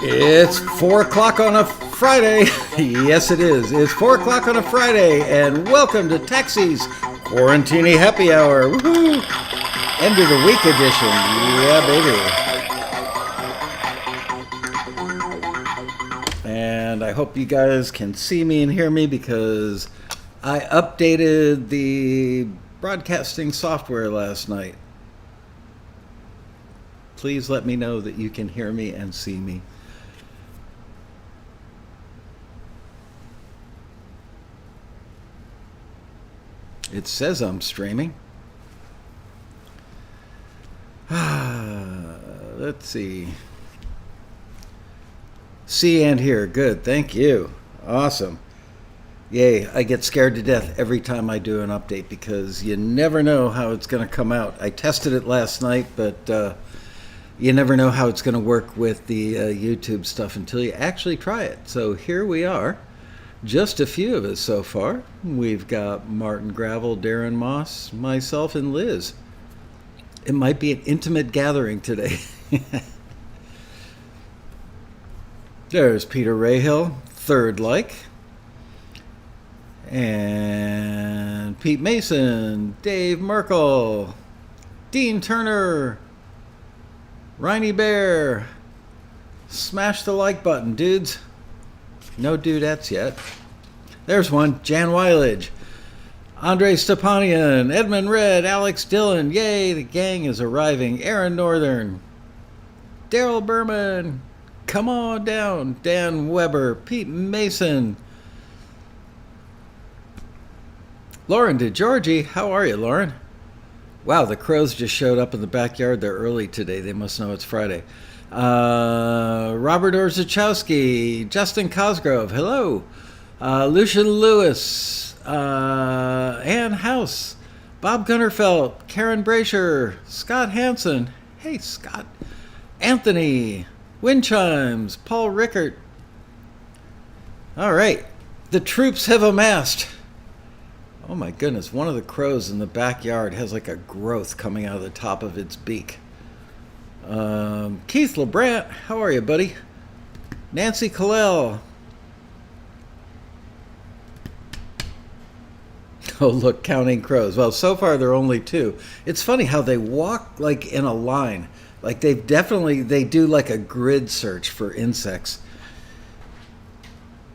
It's 4 o'clock on a Friday. Yes, it is. It's 4 o'clock on a Friday, and welcome to Taxi's Quarantini Happy Hour. Woohoo! End of the week edition. Yeah, baby. And I hope you guys can see me and hear me because I updated the broadcasting software last night. Please let me know that you can hear me and see me. It says I'm streaming. Let's see. See and hear. Good. Thank you. Awesome. Yay. I get scared to death every time I do an update because you never know how it's going to come out. I tested it last night, but you never know how it's going to work with the YouTube stuff until you actually try it. So here we are. Just a few of us so far. We've got Martin Gravel, Darren Moss, myself, and Liz. It might be an intimate gathering today. There's Peter Rahill, Third Like. And Pete Mason, Dave Merkel, Dean Turner, Riney Bear. Smash the like button, dudes. No dudettes yet. There's one. Jan Weilage. Andre Stepanian. Edmund Red. Alex Dillon. Yay, the gang is arriving. Aaron Northern. Daryl Berman. Come on down. Dan Weber. Pete Mason. Lauren DeGiorgi. How are you, Lauren? Wow, the crows just showed up in the backyard. They're early today. They must know it's Friday. Robert Orzechowski, Justin Cosgrove, hello. Lucian Lewis, Ann House, Bob Gunnerfeld, Karen Brasher, Scott Hansen, hey Scott, Anthony, Wind Chimes, Paul Rickert. All right, the troops have amassed. Oh my goodness, one of the crows in the backyard has like a growth coming out of the top of its beak. Keith LeBrant, how are you, buddy? Nancy Kalel. Oh, look, counting crows. Well, so far there are only two. It's funny how they walk like in a line. Like they do like a grid search for insects.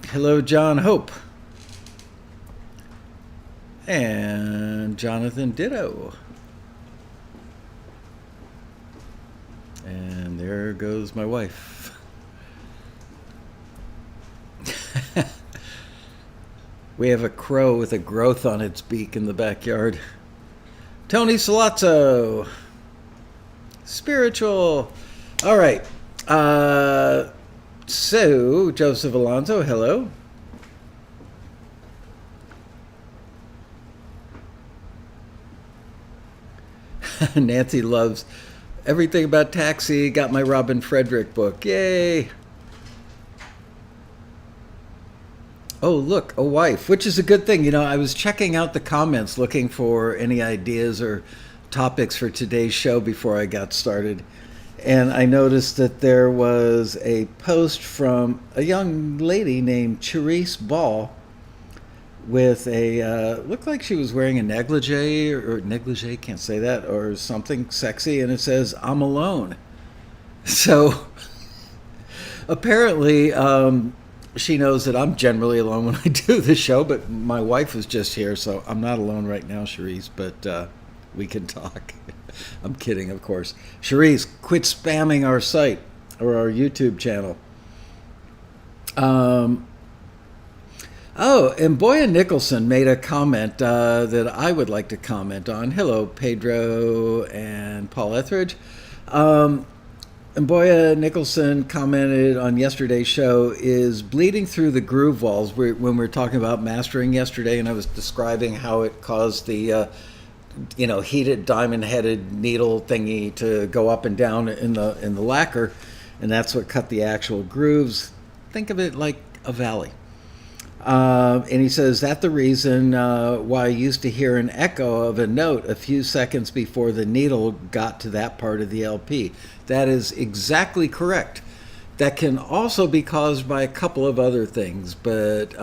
Hello, John Hope. And Jonathan Ditto. And there goes my wife. We have a crow with a growth on its beak in the backyard. Tony Salazzo. Spiritual. All right. So, Joseph Alonso, hello. Nancy loves everything about Taxi. Got my Robin Frederick book. Yay. Oh, look, a wife, which is a good thing. You know, I was checking out the comments looking for any ideas or topics for today's show before I got started. And I noticed that there was a post from a young lady named Charisse Ball with a, looked like she was wearing a negligee, can't say that, or something sexy, and it says, I'm alone. So, apparently, she knows that I'm generally alone when I do the show, but my wife was just here, so I'm not alone right now, Charisse, but we can talk. I'm kidding, of course. Charisse, quit spamming our site, or our YouTube channel. Oh, and Boya Nicholson made a comment that I would like to comment on. Hello, Pedro and Paul Etheridge. And Boya Nicholson commented on yesterday's show, is bleeding through the groove walls. When we were talking about mastering yesterday, and I was describing how it caused the heated diamond-headed needle thingy to go up and down in the lacquer, and that's what cut the actual grooves. Think of it like a valley. And he says, that's the reason why I used to hear an echo of a note a few seconds before the needle got to that part of the LP. That is exactly correct. That can also be caused by a couple of other things, but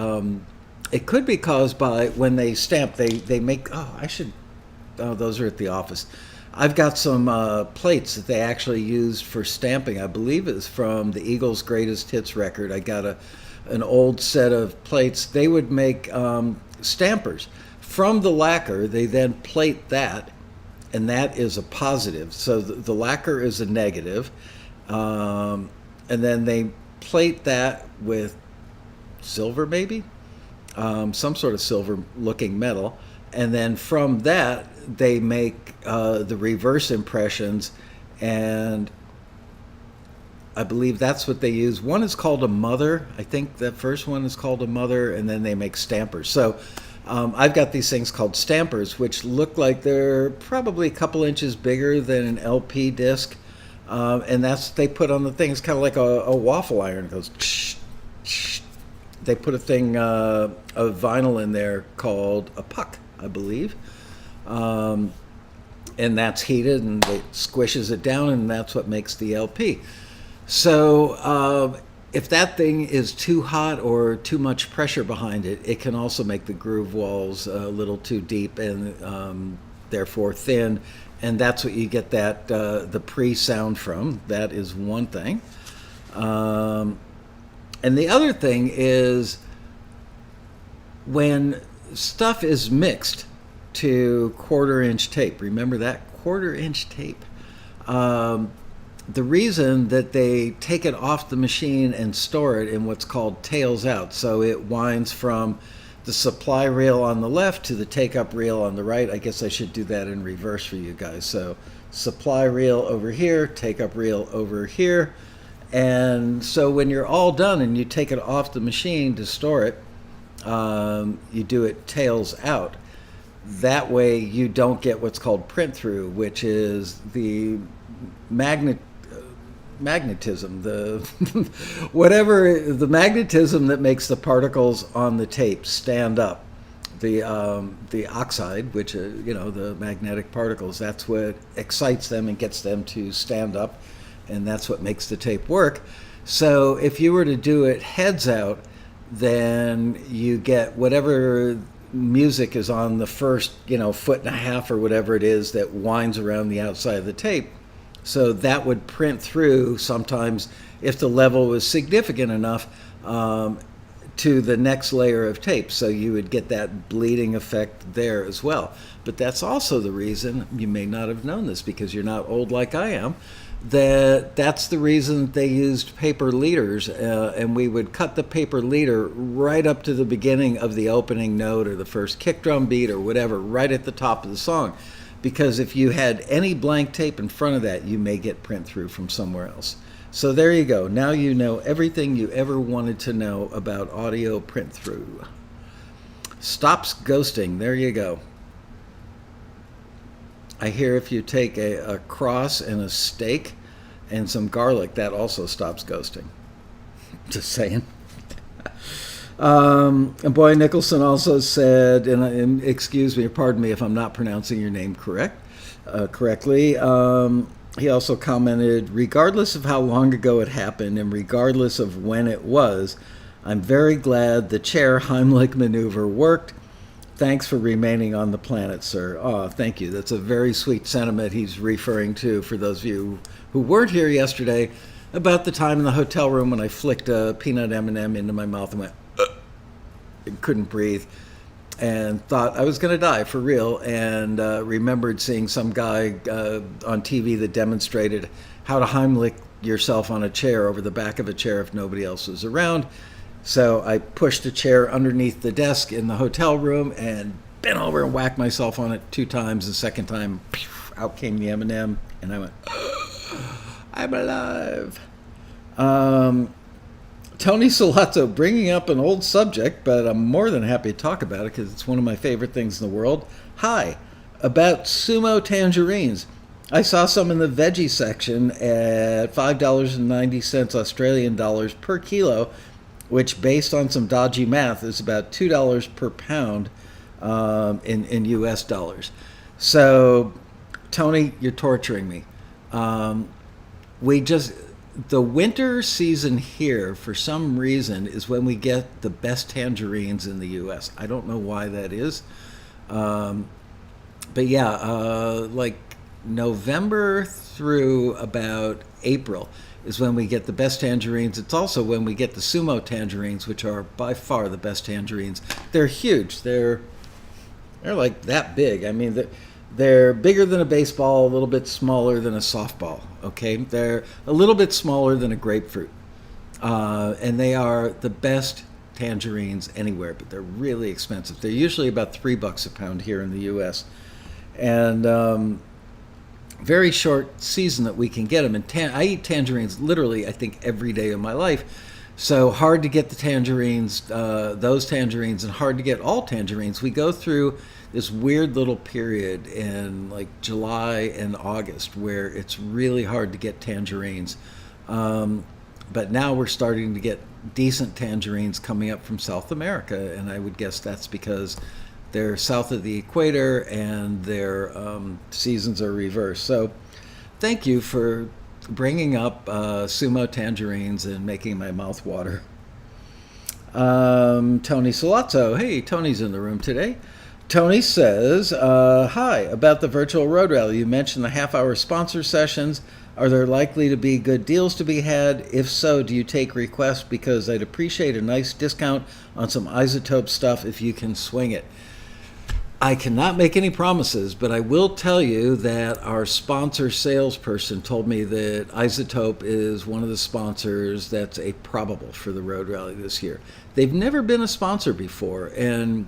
it could be caused by when they stamp. They make. Oh, those are at the office. I've got some plates that they actually used for stamping. I believe it's from the Eagles' Greatest Hits record. I got an old set of plates. They would make stampers from the lacquer. They then plate that, and that is a positive. So the lacquer is a negative, and then they plate that with silver, maybe some sort of silver-looking metal, and then from that they make the reverse impressions, and I believe that's what they use. One is called a mother. I think that first one is called a mother, and then they make stampers. So I've got these things called stampers, which look like they're probably a couple inches bigger than an LP disc, and that's what they put on the thing. It's kind of like a waffle iron. It goes. They put a thing of vinyl in there called a puck, I believe. And that's heated and it squishes it down, and that's what makes the LP. So if that thing is too hot or too much pressure behind it, it can also make the groove walls a little too deep and therefore thin, and that's what you get that the pre-sound from. That is one thing. And the other thing is when stuff is mixed to 1/4-inch tape. Remember that 1/4-inch tape? The reason that they take it off the machine and store it in what's called tails out, so it winds from the supply reel on the left to the take-up reel on the right. I guess I should do that in reverse for you guys. So supply reel over here, take-up reel over here. And so when you're all done and you take it off the machine to store it, you do it tails out. That way you don't get what's called print through, which is the magnetism, the whatever the magnetism that makes the particles on the tape stand up. The oxide, which the magnetic particles, that's what excites them and gets them to stand up, and that's what makes the tape work. So if you were to do it heads out, then you get whatever music is on the first, 1.5 feet or whatever it is that winds around the outside of the tape. So that would print through sometimes if the level was significant enough to the next layer of tape. So you would get that bleeding effect there as well. But that's also the reason, you may not have known this because you're not old like I am, that's the reason they used paper leaders, and we would cut the paper leader right up to the beginning of the opening note or the first kick drum beat or whatever, right at the top of the song. Because if you had any blank tape in front of that, you may get print through from somewhere else. So there you go. Now you know everything you ever wanted to know about audio print through. Stops ghosting. There you go. I hear if you take a cross and a steak and some garlic, that also stops ghosting. Just saying. And Boy Nicholson also said, and excuse me, pardon me if I'm not pronouncing your name correctly. He also commented, regardless of how long ago it happened and regardless of when it was, I'm very glad the chair Heimlich maneuver worked. Thanks for remaining on the planet, sir. Oh, thank you. That's a very sweet sentiment he's referring to for those of you who weren't here yesterday about the time in the hotel room when I flicked a peanut M&M into my mouth and went, and couldn't breathe and thought I was going to die for real, and remembered seeing some guy on TV that demonstrated how to Heimlich yourself on a chair over the back of a chair if nobody else was around. So I pushed a chair underneath the desk in the hotel room and bent over and whacked myself on it 2 times. The second time, out came the M&M, and I went, I'm alive. Tony Salazzo, bringing up an old subject, but I'm more than happy to talk about it because it's one of my favorite things in the world. Hi, about sumo tangerines. I saw some in the veggie section at $5.90 Australian dollars per kilo, which based on some dodgy math is about $2 per pound in US dollars. So, Tony, you're torturing me. the winter season here, for some reason, is when we get the best tangerines in the U.S. I don't know why that is. But yeah, like November through about April is when we get the best tangerines. It's also when we get the sumo tangerines, which are by far the best tangerines. They're huge. They're like that big. I mean, they're bigger than a baseball, a little bit smaller than a softball. Okay, they're a little bit smaller than a grapefruit, and they are the best tangerines anywhere. But they're really expensive. They're usually about $3 a pound here in the U.S. And very short season that we can get them. And I eat tangerines literally, I think, every day of my life. So hard to get the tangerines, those tangerines, and hard to get all tangerines. We go through this weird little period in like July and August where it's really hard to get tangerines. But now we're starting to get decent tangerines coming up from South America, and I would guess that's because they're south of the equator and their seasons are reversed. So thank you for bringing up sumo tangerines and making my mouth water. Tony Salazzo. Hey, Tony's in the room today. Tony says, hi, about the virtual road rally. You mentioned the half-hour sponsor sessions. Are there likely to be good deals to be had? If so, do you take requests? Because I'd appreciate a nice discount on some isotope stuff if you can swing it. I cannot make any promises, but I will tell you that our sponsor salesperson told me that Isotope is one of the sponsors that's a probable for the Road Rally this year. They've never been a sponsor before, and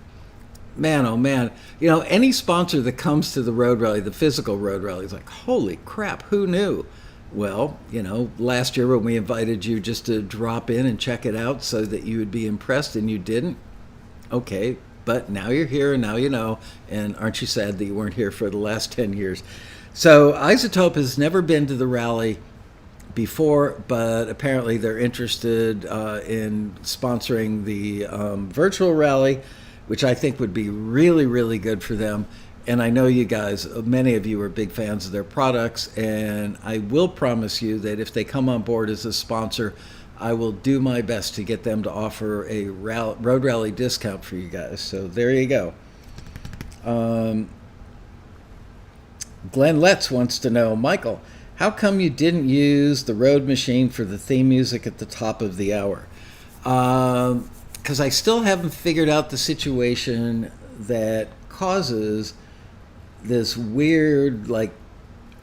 man, oh man, you know, any sponsor that comes to the Road Rally, the physical Road Rally, is like, holy crap, who knew? Well, you know, last year when we invited you just to drop in and check it out so that you would be impressed and you didn't, okay. But now you're here, and now you know, and aren't you sad that you weren't here for the last 10 years? So Isotope has never been to the rally before, but apparently they're interested in sponsoring the virtual rally, which I think would be really, really good for them. And I know you guys, many of you are big fans of their products, and I will promise you that if they come on board as a sponsor, I will do my best to get them to offer a road rally discount for you guys. So there you go. Glenn Letts wants to know, Michael, how come you didn't use the road machine for the theme music at the top of the hour? Because I still haven't figured out the situation that causes this weird, like,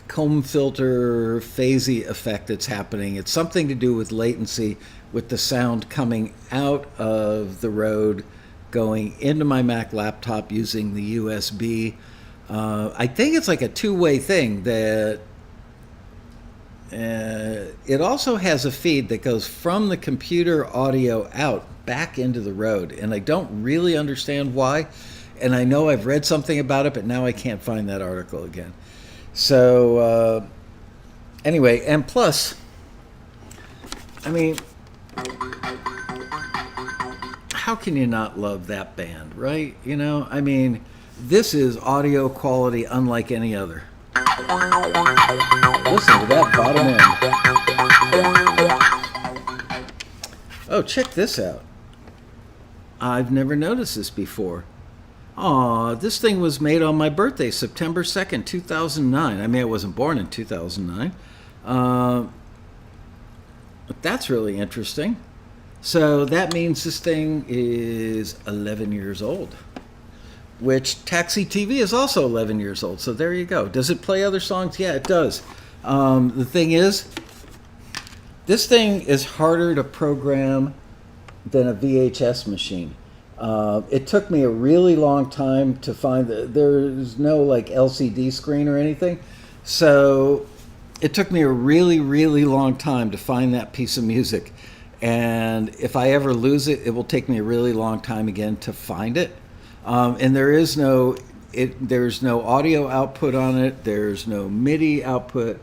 comb filter phasey effect that's happening. It's something to do with latency, with the sound coming out of the road, going into my Mac laptop using the USB. I think it's like a two-way thing that it also has a feed that goes from the computer audio out back into the road, and I don't really understand why. And I know I've read something about it, but now I can't find that article again. So anyway, and plus, I mean, how can you not love that band, right? You know, I mean, this is audio quality unlike any other. Listen to that bottom end. Oh, check this out. I've never noticed this before. Aw, this thing was made on my birthday, September 2nd, 2009. I mean, I wasn't born in 2009. But that's really interesting. So that means this thing is 11 years old, which Taxi TV is also 11 years old. So there you go. Does it play other songs? Yeah, it does. The thing is, this thing is harder to program than a VHS machine. It took me a really long time to find there's no like LCD screen or anything. So it took me a really, really long time to find that piece of music. And if I ever lose it, it will take me a really long time again to find it. And there's no audio output on it. There's no MIDI output.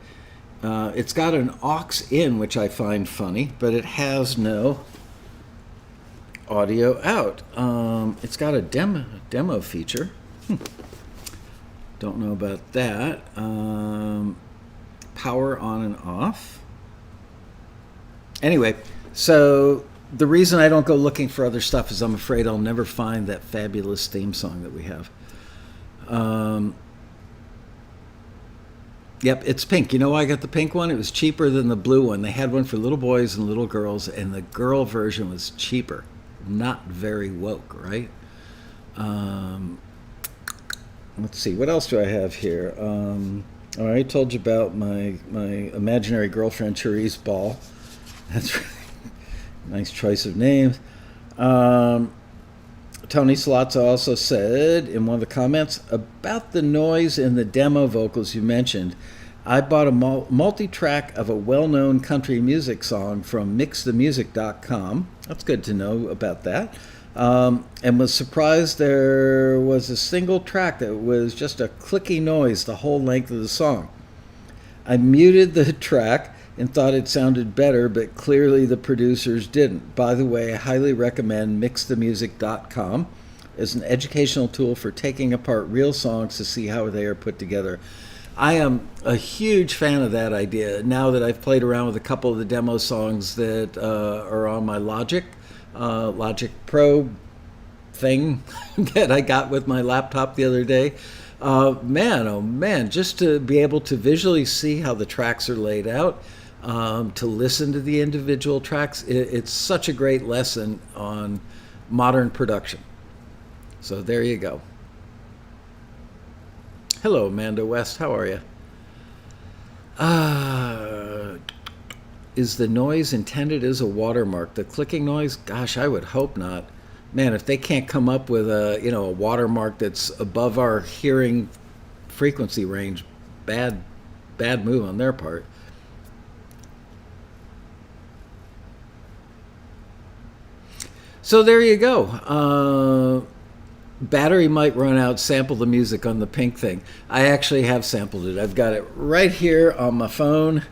It's got an aux in, which I find funny, but it has no audio out. It's got a demo feature. Don't know about that. Power on and off. Anyway, so the reason I don't go looking for other stuff is I'm afraid I'll never find that fabulous theme song that we have. Um, Yep, it's pink. You know why I got the pink one? It was cheaper than the blue one. They had one for little boys and little girls, and the girl version was cheaper. Not very woke, right? Um, let's see. What else do I have here? I already told you about my imaginary girlfriend, Cherise Ball. That's right. Nice choice of names. Um, Tony Salazzo also said in one of the comments about the noise in the demo vocals you mentioned. I bought a multi-track of a well-known country music song from mixthemusic.com. That's good to know about that. And was surprised there was a single track that was just a clicky noise the whole length of the song. I muted the track and thought it sounded better, but clearly the producers didn't. By the way, I highly recommend mixthemusic.com as an educational tool for taking apart real songs to see how they are put together. I am a huge fan of that idea now that I've played around with a couple of the demo songs that are on my Logic Pro thing that I got with my laptop the other day. Man, oh man, just to be able to visually see how the tracks are laid out, to listen to the individual tracks, it's such a great lesson on modern production. So there you go. Hello, Amanda West. How are you? Is the noise intended as a watermark? The clicking noise? Gosh, I would hope not. Man, if they can't come up with a watermark that's above our hearing frequency range, bad move on their part. So there you go. Battery might run out. Sample the music on the pink thing. I actually have sampled it. I've got it right here on my phone.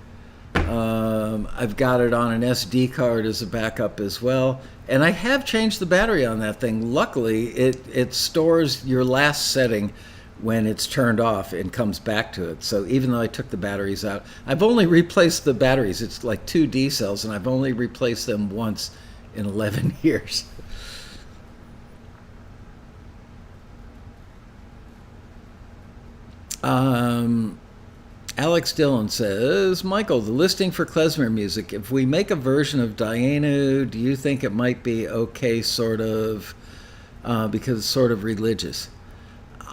I've got it on an SD card as a backup as well. And I have changed the battery on that thing. Luckily, it stores your last setting when it's turned off and comes back to it. So even though I took the batteries out, I've only replaced the batteries. It's like 2 D cells, and I've only replaced them once in 11 years. Alex Dillon says, Michael, the listing for klezmer music, if we make a version of Dayenu, do you think it might be okay, sort of, because it's sort of religious?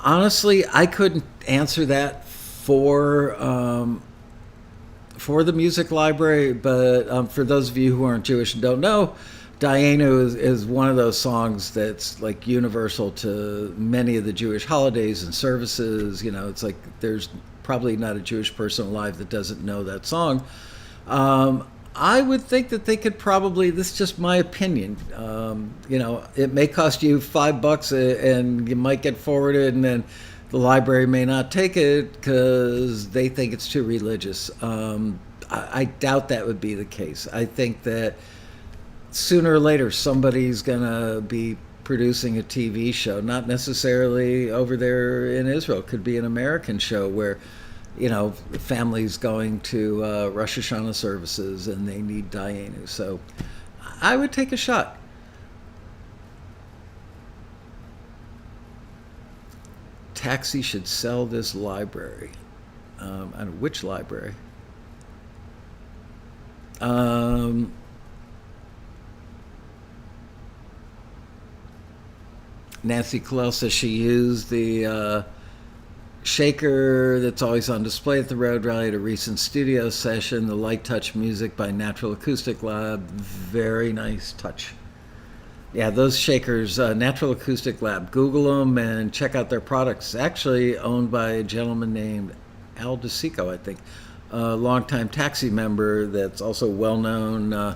Honestly, I couldn't answer that for the music library, but for those of you who aren't Jewish and don't know, Dayenu is one of those songs that's like universal to many of the Jewish holidays and services. You know, it's like there's probably not a Jewish person alive that doesn't know that song. I would think that they could probably, this is just my opinion, it may cost you $5 and you might get forwarded, and then the library may not take it because they think it's too religious. I doubt that would be the case. I think that sooner or later somebody's going to be producing a TV show, not necessarily over there in Israel. It could be an American show where, the family's going to Rosh Hashanah services and they need Dayenu. So I would take a shot. Taxi should sell this library. I don't know which library. Nancy Colell says she used the shaker that's always on display at the Road Rally at a recent studio session, the Light Touch music by Natural Acoustic Lab. Very nice touch. Yeah, those shakers, Natural Acoustic Lab, Google them and check out their products. Actually owned by a gentleman named Al DeSico, I think, a longtime Taxi member that's also well known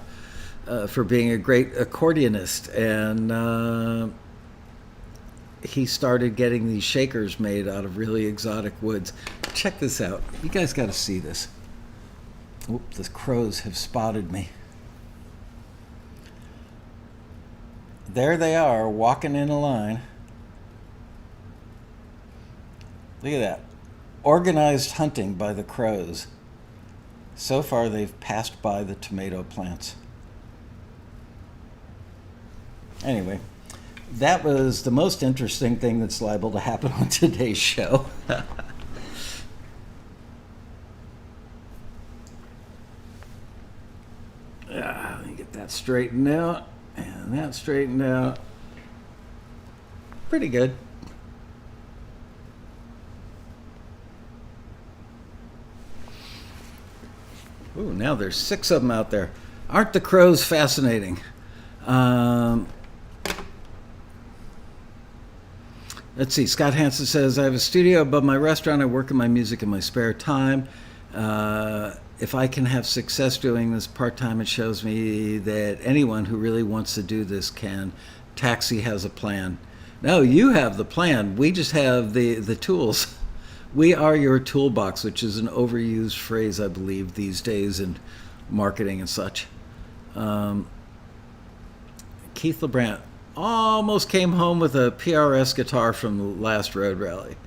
for being a great accordionist. And he started getting these shakers made out of really exotic woods. Check this out. You guys got to see this. Oop, the crows have spotted me. There they are, walking in a line. Look at that. Organized hunting by the crows. So far, they've passed by the tomato plants. Anyway, that was the most interesting thing that's liable to happen on today's show. Let me get that straightened out and that straightened out. Pretty good. Ooh, now there's 6 of them out there. Aren't the crows fascinating? Let's see. Scott Hansen says, I have a studio above my restaurant. I work on my music in my spare time. If I can have success doing this part-time, it shows me that anyone who really wants to do this can. Taxi has a plan. No, you have the plan. We just have the tools. We are your toolbox, which is an overused phrase, I believe, these days in marketing and such. Keith LeBrant almost came home with a PRS guitar from the last road rally.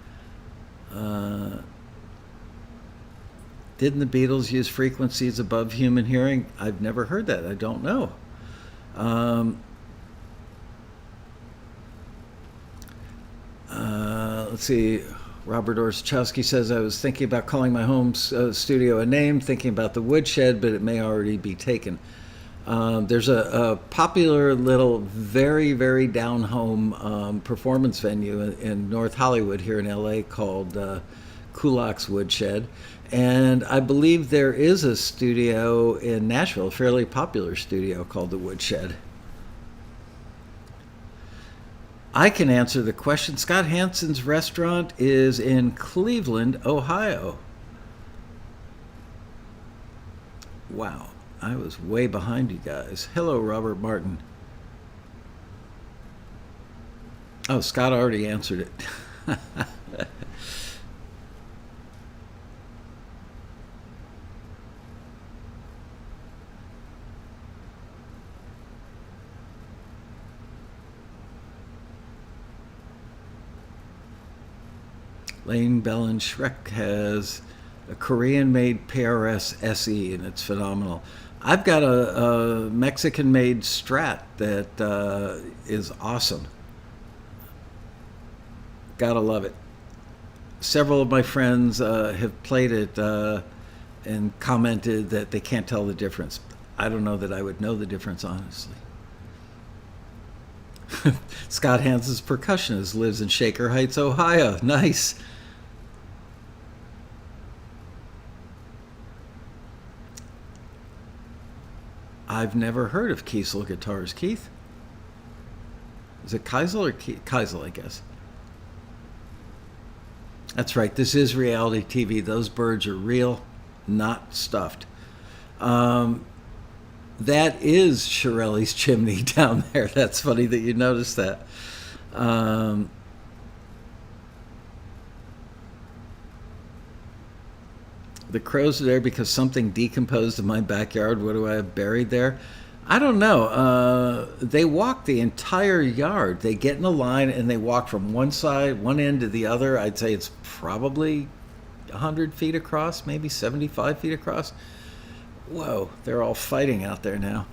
Didn't the Beatles use frequencies above human hearing? I've never heard that. I don't know. Let's see. Robert Orzechowski says, I was thinking about calling my home studio a name, thinking about the woodshed, but it may already be taken. There's a popular little, very, very down-home performance venue in North Hollywood here in LA called Kulak's Woodshed. And I believe there is a studio in Nashville, a fairly popular studio called the Woodshed. I can answer the question. Scott Hansen's restaurant is in Cleveland, Ohio. Wow, I was way behind you guys. Hello, Robert Martin. Oh, Scott already answered it. Lane Bellin Shrek has a Korean-made PRS SE, and it's phenomenal. I've got a Mexican-made Strat that is awesome. Gotta love it. Several of my friends have played it and commented that they can't tell the difference. I don't know that I would know the difference, honestly. Scott Hansen's percussionist lives in Shaker Heights, Ohio. Nice. I've never heard of Kiesel guitars. Keith? Is it Keisel or Keisel, I guess? That's right. This is reality TV. Those birds are real, not stuffed. That is Shirelli's chimney down there. That's funny that you noticed that. The crows are there because something decomposed in my backyard. What do I have buried there? I don't know. They walk the entire yard. They get in a line and they walk from one end to the other. I'd say it's probably 100 feet across, maybe 75 feet across. Whoa, they're all fighting out there now.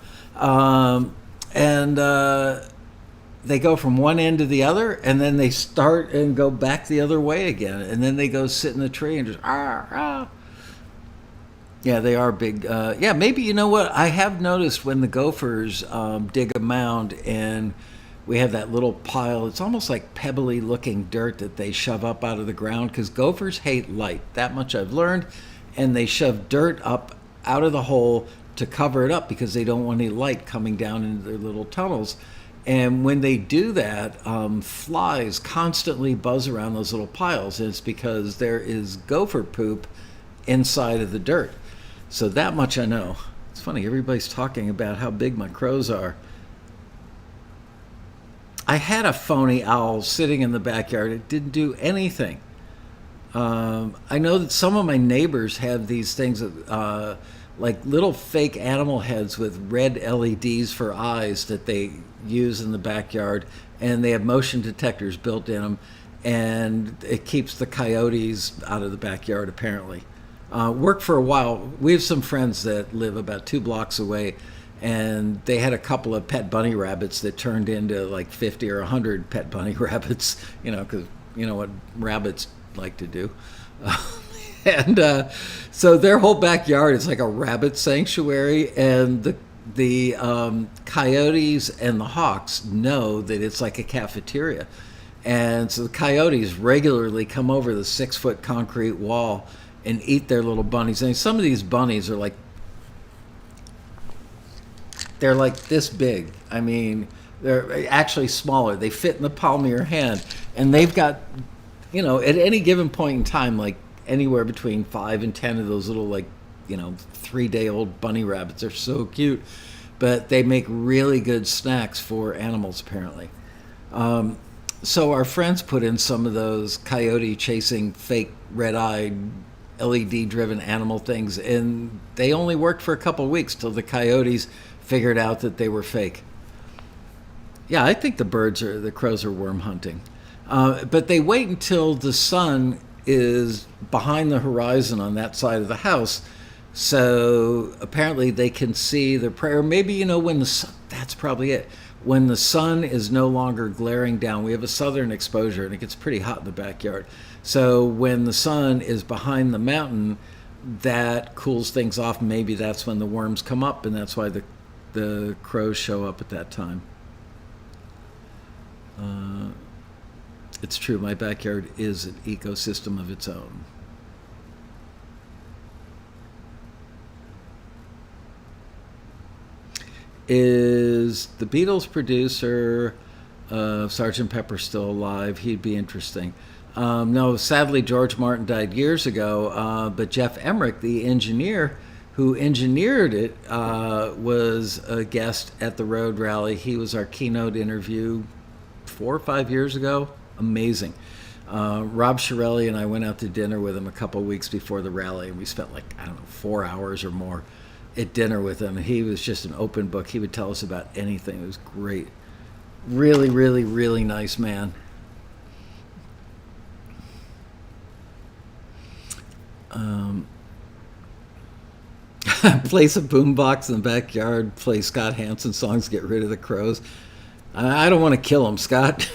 They go from one end to the other, and then they start and go back the other way again. And then they go sit in the tree and just, ah, ah. Yeah, they are big. Yeah, maybe, you know what? I have noticed when the gophers dig a mound and we have that little pile, it's almost like pebbly looking dirt that they shove up out of the ground, because gophers hate light. That much I've learned. And they shove dirt up out of the hole to cover it up because they don't want any light coming down into their little tunnels. And when they do that, flies constantly buzz around those little piles. And it's because there is gopher poop inside of the dirt. So that much I know. It's funny, everybody's talking about how big my crows are. I had a phony owl sitting in the backyard. It didn't do anything. I know that some of my neighbors have these things that, like little fake animal heads with red LEDs for eyes that they use in the backyard, and they have motion detectors built in them, and it keeps the coyotes out of the backyard, apparently. Worked for a while. We have some friends that live about 2 blocks away, and they had a couple of pet bunny rabbits that turned into like 50 or 100 pet bunny rabbits, because you know what rabbits like to do. And so their whole backyard is like a rabbit sanctuary, and the coyotes and the hawks know that it's like a cafeteria. And so the coyotes regularly come over the 6-foot concrete wall and eat their little bunnies. And some of these bunnies are they're like this big. I mean, they're actually smaller. They fit in the palm of your hand. And they've got, at any given point in time, like anywhere between 5 and 10 of those little 3-day-old bunny rabbits. They're so cute. But they make really good snacks for animals, apparently. So our friends put in some of those coyote chasing fake red-eyed LED-driven animal things, and they only worked for a couple of weeks till the coyotes figured out that they were fake. Yeah, I think the crows are worm hunting. But they wait until the sun is behind the horizon on that side of the house, so apparently they can see the prey. Or maybe, when the sun, that's probably it. When the sun is no longer glaring down, we have a southern exposure and it gets pretty hot in the backyard. So when the sun is behind the mountain, that cools things off. Maybe that's when the worms come up, and that's why the crows show up at that time. It's true, my backyard is an ecosystem of its own. Is the Beatles producer Sgt. Pepper still alive? He'd be interesting. No, sadly, George Martin died years ago, but Jeff Emmerich, the engineer who engineered it, was a guest at the Road Rally. He was our keynote interview 4 or 5 years ago. Amazing. Rob Shirelli and I went out to dinner with him a couple of weeks before the rally, and we spent 4 hours or more at dinner with him. He was just an open book. He would tell us about anything. It was great. Really, really, really nice man. Place a boombox in the backyard, play Scott Hansen songs, get rid of the crows. I don't want to kill them, Scott.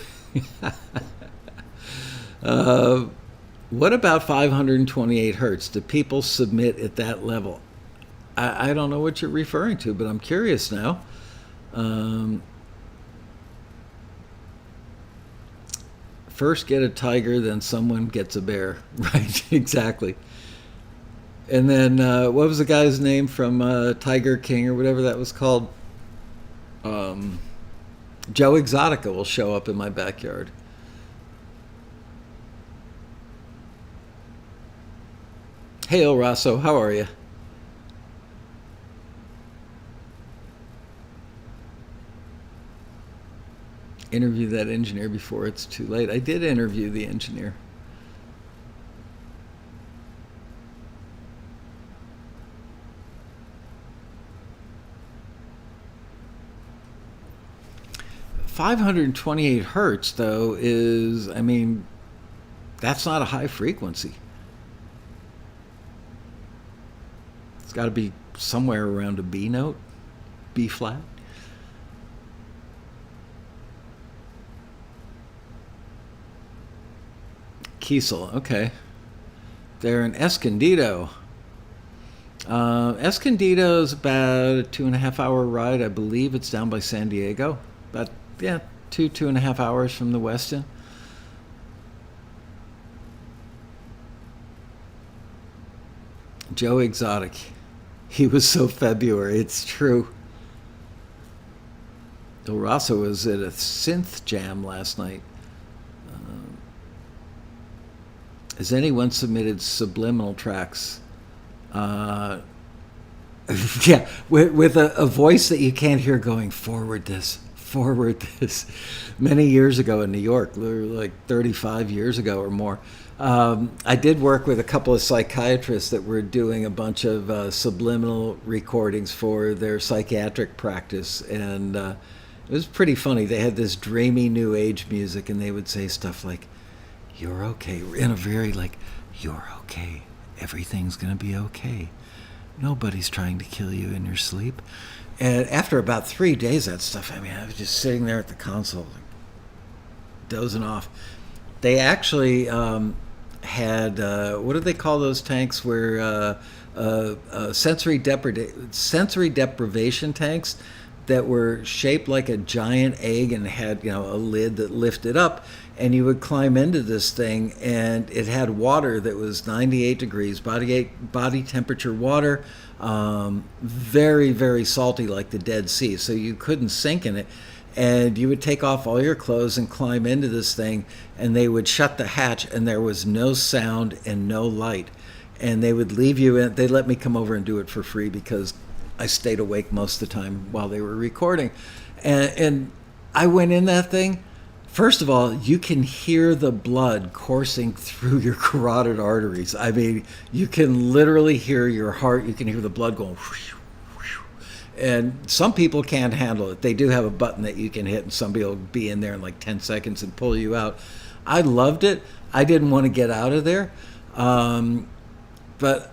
What about 528 hertz? Do people submit at that level? I don't know what you're referring to, but I'm curious now. First get a tiger, then someone gets a bear. Right, exactly. And then, what was the guy's name from Tiger King or whatever that was called? Joe Exotica will show up in my backyard. Hey, El Rosso, how are you? Interview that engineer before it's too late. I did interview the engineer. .528 hertz, though, is, that's not a high frequency. It's got to be somewhere around a B note, B flat. Kiesel, okay. They're in Escondido. Escondido is about a 2.5-hour ride. I believe it's down by San Diego. About, 2.5 hours from the Westin. Joe Exotic. He was so February, it's true. El Rosso was at a synth jam last night. Has anyone submitted subliminal tracks? Yeah, with a voice that you can't hear going, forward this. Many years ago in New York, like 35 years ago or more. I did work with a couple of psychiatrists that were doing a bunch of subliminal recordings for their psychiatric practice, and it was pretty funny. They had this dreamy new age music, and they would say stuff like, "You're okay," in a very "You're okay. Everything's gonna be okay. Nobody's trying to kill you in your sleep." And after about 3 days of that stuff, I mean, I was just sitting there at the console, like, dozing off. They actually had what do they call those tanks where sensory deprivation tanks that were shaped like a giant egg and had a lid that lifted up, and you would climb into this thing, and it had water that was 98 degrees body temperature water, very very salty like the Dead Sea, so you couldn't sink in it. And you would take off all your clothes and climb into this thing, and they would shut the hatch, and there was no sound and no light. And they would leave you in. They let me come over and do it for free because I stayed awake most of the time while they were recording. And I went in that thing. First of all, you can hear the blood coursing through your carotid arteries. I mean, you can literally hear your heart. You can hear the blood going whoosh, whoosh. And some people can't handle it. They do have a button that you can hit, and somebody will be in there in like 10 seconds and pull you out. I loved it. I didn't want to get out of there. But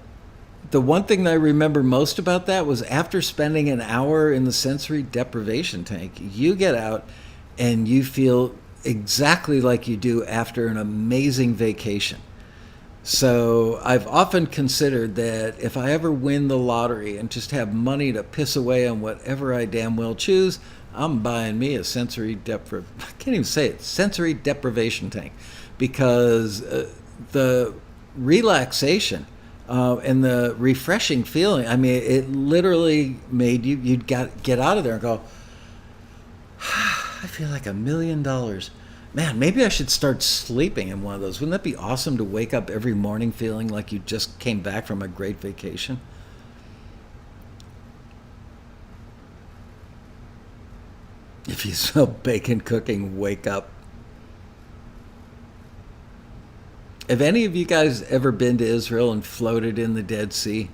the one thing that I remember most about that was after spending an hour in the sensory deprivation tank, you get out and you feel exactly like you do after an amazing vacation. So I've often considered that if I ever win the lottery and just have money to piss away on whatever I damn well choose, I'm buying me a sensory deprivation tank, because the relaxation and the refreshing feeling, I mean, it literally made you'd get out of there and go, I feel like $1 million. Man, maybe I should start sleeping in one of those. Wouldn't that be awesome to wake up every morning feeling like you just came back from a great vacation? If you smell bacon cooking, wake up. Have any of you guys ever been to Israel and floated in the Dead Sea?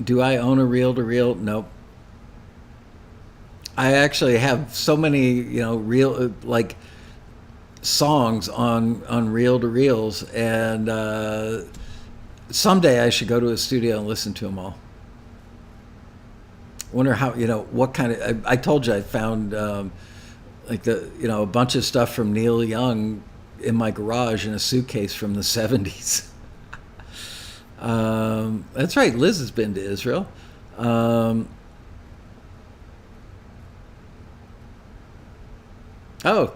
Do I own a reel-to-reel? Nope. I actually have so many, reel like songs on reel-to-reels, and someday I should go to a studio and listen to them all. Wonder how, what kind of. I told you I found a bunch of stuff from Neil Young in my garage in a suitcase from the 70s. That's right. Liz has been to Israel. Oh,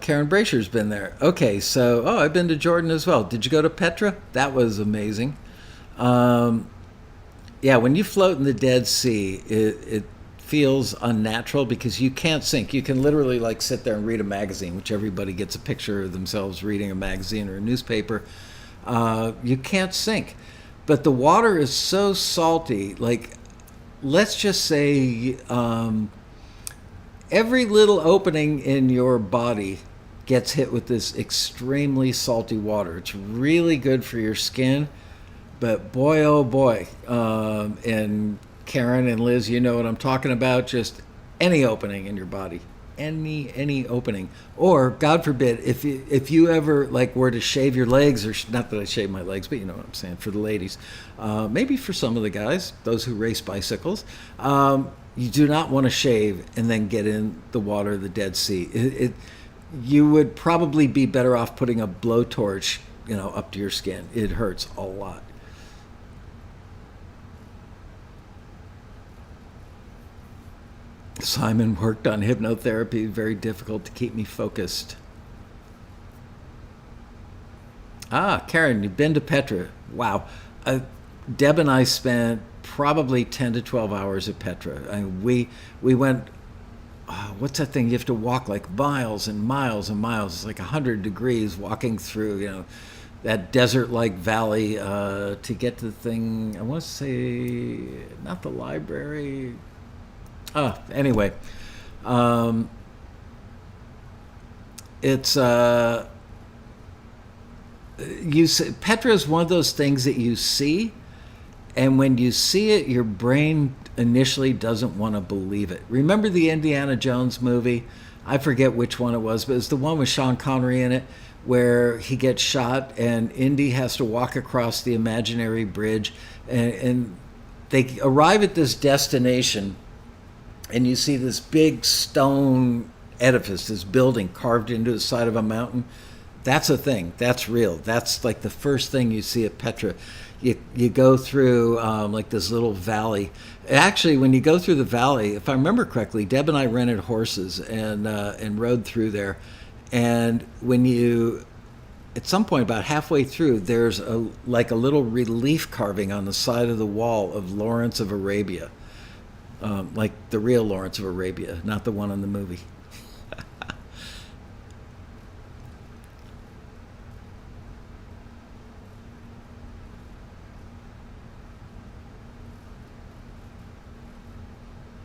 Karen Brasher's been there. Okay, so I've been to Jordan as well. Did you go to Petra? That was amazing. Yeah, when you float in the Dead Sea, it feels unnatural because you can't sink. You can literally like sit there and read a magazine, which everybody gets a picture of themselves reading a magazine or a newspaper. You can't sink. But the water is so salty, like, let's just say every little opening in your body gets hit with this extremely salty water. It's really good for your skin, but boy, oh boy, and Karen and Liz, you know what I'm talking about, just any opening in your body. Any opening, or God forbid, if you ever like were to shave your legs, or not that I shave my legs, but you know what I'm saying, for the ladies, maybe for some of the guys, those who race bicycles, you do not want to shave and then get in the water of the Dead Sea. You would probably be better off putting a blowtorch, up to your skin. It hurts a lot. Simon worked on hypnotherapy. Very difficult to keep me focused. Karen, you've been to Petra. Wow. Deb and I spent probably 10 to 12 hours at Petra. We went, what's that thing? You have to walk like miles and miles and miles. It's like 100 degrees walking through, that desert-like valley to get to the thing. I want to say, not the library. Anyway, it's Petra is one of those things that you see, and when you see it, your brain initially doesn't want to believe it. Remember the Indiana Jones movie? I forget which one it was, but it's the one with Sean Connery in it, where he gets shot and Indy has to walk across the imaginary bridge, and they arrive at this destination, and you see this big stone edifice, this building carved into the side of a mountain. That's a thing. That's real. That's like the first thing you see at Petra. You go through like this little valley. Actually, when you go through the valley, if I remember correctly, Deb and I rented horses and rode through there. And when you, at some point about halfway through, there's like a little relief carving on the side of the wall of Lawrence of Arabia, like the real Lawrence of Arabia, not the one in the movie.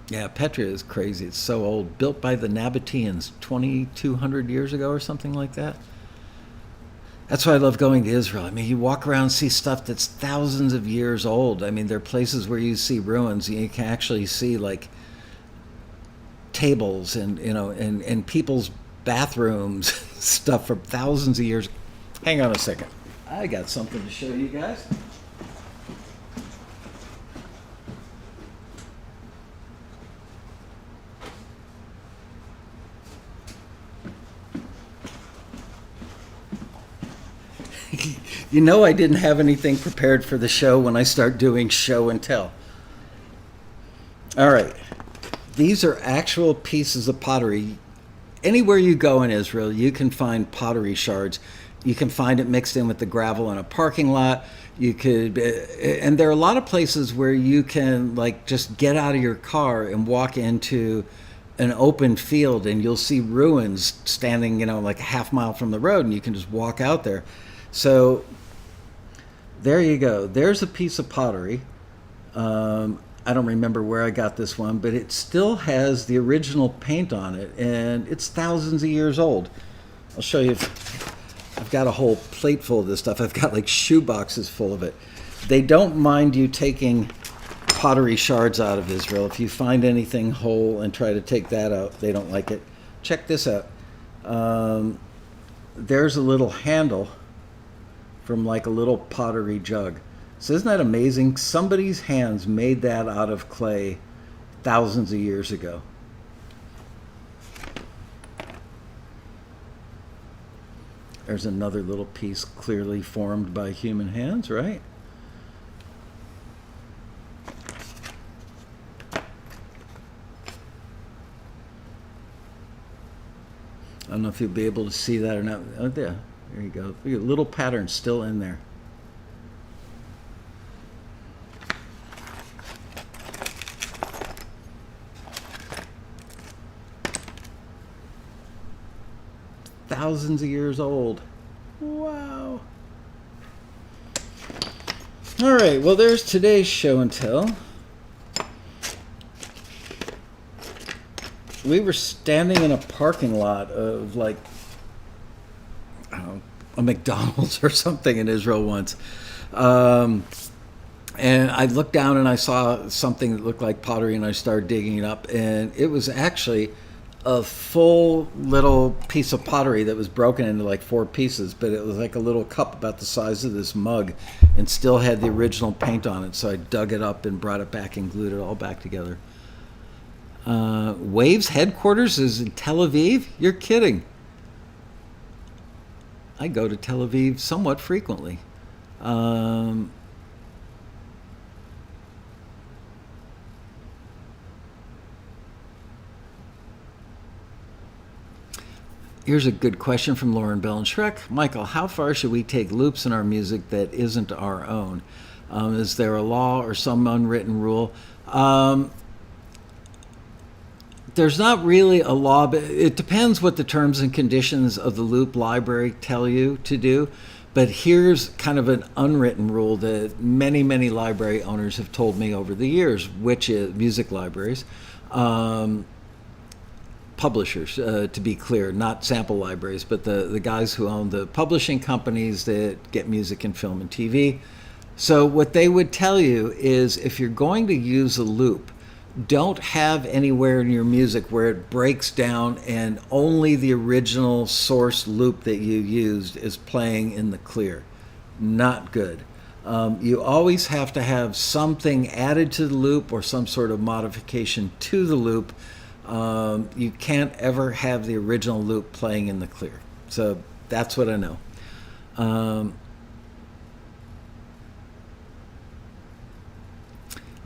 Yeah, Petra is crazy. It's so old. Built by the Nabateans 2,200 years ago or something like that. That's why I love going to Israel. I mean, you walk around and see stuff that's thousands of years old. I mean, there are places where you see ruins. You can actually see like tables and and people's bathrooms, stuff from thousands of years. Hang on a second. I got something to show you guys. You know I didn't have anything prepared for the show when I start doing show and tell. All right. These are actual pieces of pottery. Anywhere you go in Israel, you can find pottery shards. You can find it mixed in with the gravel in a parking lot. You could, and there are a lot of places where you can like just get out of your car and walk into an open field, and you'll see ruins standing, like a half mile from the road, and you can just walk out there. So there you go. There's a piece of pottery. I don't remember where I got this one, but it still has the original paint on it, and it's thousands of years old. I'll show you. I've got a whole plate full of this stuff. I've got like shoe boxes full of it. They don't mind you taking pottery shards out of Israel. If you find anything whole and try to take that out, they don't like it. Check this out. There's a little handle from like a little pottery jug. So isn't that amazing? Somebody's hands made that out of clay thousands of years ago. There's another little piece clearly formed by human hands, right? I don't know if you'll be able to see that or not. Oh, there you go. Look at little patterns still in there. Thousands of years old. Wow. All right, well, there's today's show and tell. We were standing in a parking lot of like, I don't know, a McDonald's or something in Israel once. And I looked down and I saw something that looked like pottery, and I started digging it up, and it was actually a full little piece of pottery that was broken into like 4 pieces, but it was like a little cup about the size of this mug and still had the original paint on it. So I dug it up and brought it back and glued it all back together. Wave's headquarters is in Tel Aviv? You're kidding. I go to Tel Aviv somewhat frequently. Here's a good question from Lauren Bell and Shrek. Michael, how far should we take loops in our music that isn't our own? Is there a law or some unwritten rule? There's not really a law, but it depends what the terms and conditions of the loop library tell you to do. But here's kind of an unwritten rule that many, many library owners have told me over the years, which is music libraries. Publishers, to be clear, not sample libraries, but the guys who own the publishing companies that get music in film and TV. So what they would tell you is if you're going to use a loop, don't have anywhere in your music where it breaks down and only the original source loop that you used is playing in the clear. Not good. You always have to have something added to the loop or some sort of modification to the loop. You can't ever have the original loop playing in the clear. So that's what I know.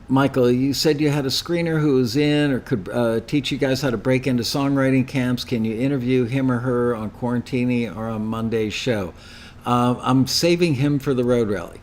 Michael, you said you had a screener who was in or could teach you guys how to break into songwriting camps. Can you interview him or her on Quarantini or on Monday's show? I'm saving him for the road rally.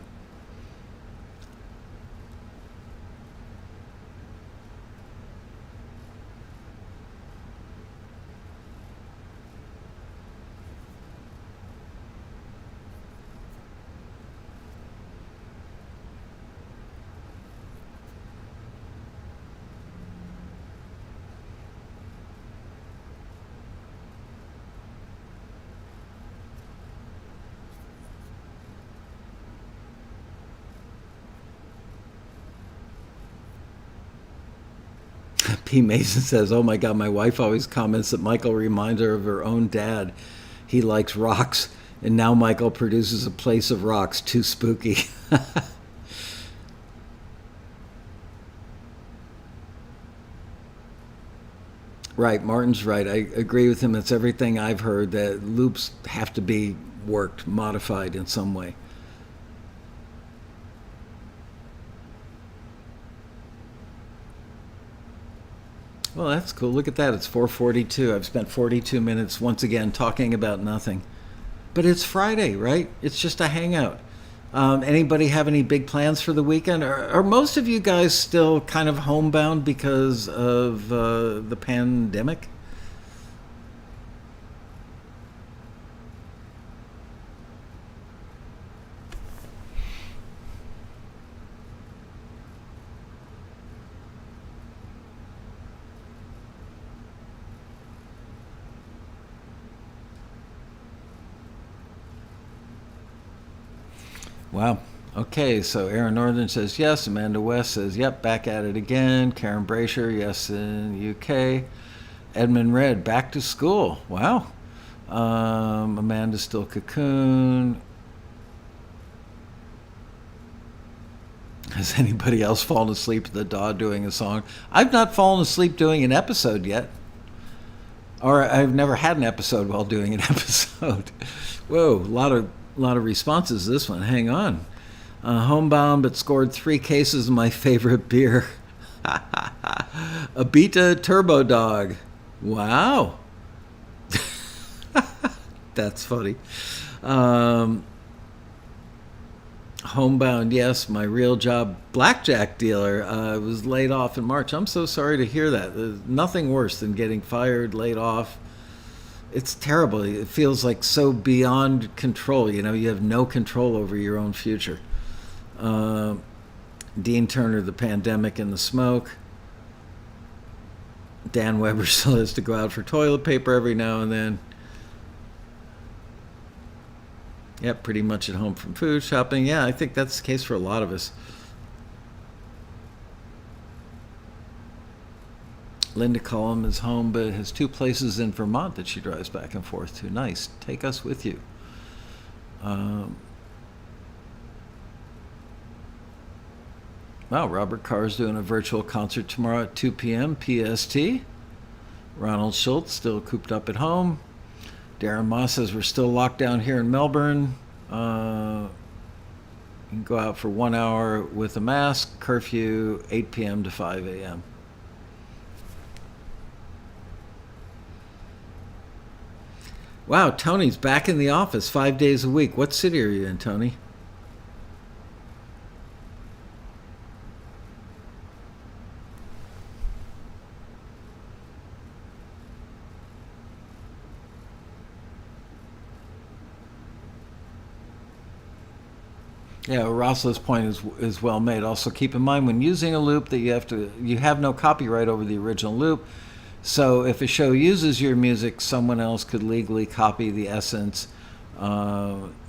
P. Mason says, "Oh my God, my wife always comments that Michael reminds her of her own dad. He likes rocks, and now Michael produces a place of rocks. Too spooky." Right, Martin's right. I agree with him. It's everything I've heard that loops have to be worked, modified in some way. Well, that's cool. Look at that. It's 4:42. I've spent 42 minutes once again talking about nothing. But it's Friday, right? It's just a hangout. Anybody have any big plans for the weekend? Are most of you guys still kind of homebound because of the pandemic? Wow. Okay, so Aaron Northern says yes. Amanda West says yep, back at it again. Karen Brasher, yes, in UK. Edmund Red, back to school. Wow. Amanda still cocoon. Has anybody else fallen asleep at the DAW doing a song? I've not fallen asleep doing an episode yet. Or I've never had an episode while doing an episode. Whoa, a lot of responses to this one. Hang on. Homebound, but scored 3 cases of my favorite beer. Abita Turbo Dog. Wow. That's funny. Homebound, yes, my real job, blackjack dealer, was laid off in March. I'm so sorry to hear that. There's nothing worse than getting fired, laid off. It's terrible. It feels like so beyond control. You know, you have no control over your own future. Dean Turner, The Pandemic and the Smoke. Dan Weber still has to go out for toilet paper every now and then. Yep, pretty much at home from food shopping. Yeah, I think that's the case for a lot of us. Linda Cullum is home, but has 2 places in Vermont that she drives back and forth to. Nice. Take us with you. Wow, Robert Carr's doing a virtual concert tomorrow at 2 p.m. PST. Ronald Schultz still cooped up at home. Darren Moss says we're still locked down here in Melbourne. You can go out for 1 hour with a mask. Curfew 8 p.m. to 5 a.m. Wow, Tony's back in the office 5 days a week. What city are you in, Tony? Yeah, Rosslow's point is well made. Also, keep in mind when using a loop that you have no copyright over the original loop. So if a show uses your music, someone else could legally copy the essence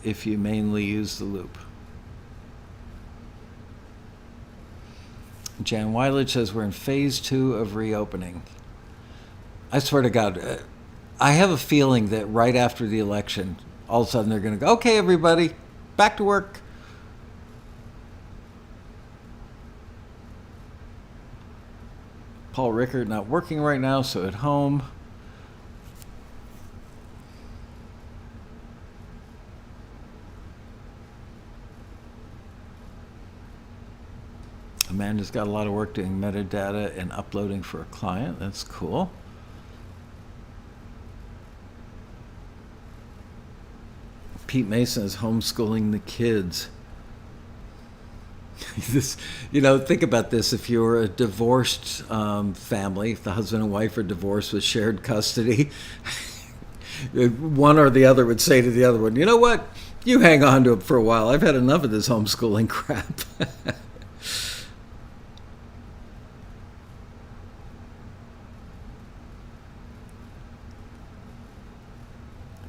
if you mainly use the loop. Jan Weilich says we're in phase 2 of reopening. I swear to God, I have a feeling that right after the election, all of a sudden they're going to go, okay, everybody, back to work. Paul Rickard not working right now, so at home. Amanda's got a lot of work doing metadata and uploading for a client. That's cool. Pete Mason is homeschooling the kids. This, think about this. If you're a divorced family, if the husband and wife are divorced with shared custody, one or the other would say to the other one, you know what? You hang on to it for a while. I've had enough of this homeschooling crap.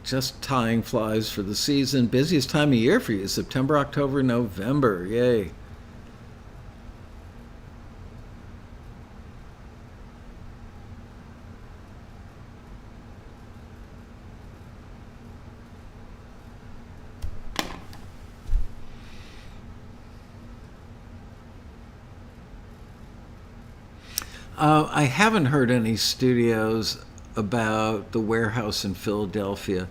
Just tying flies for the season. Busiest time of year for you, September, October, November. Yay. I haven't heard any studios about the warehouse in Philadelphia.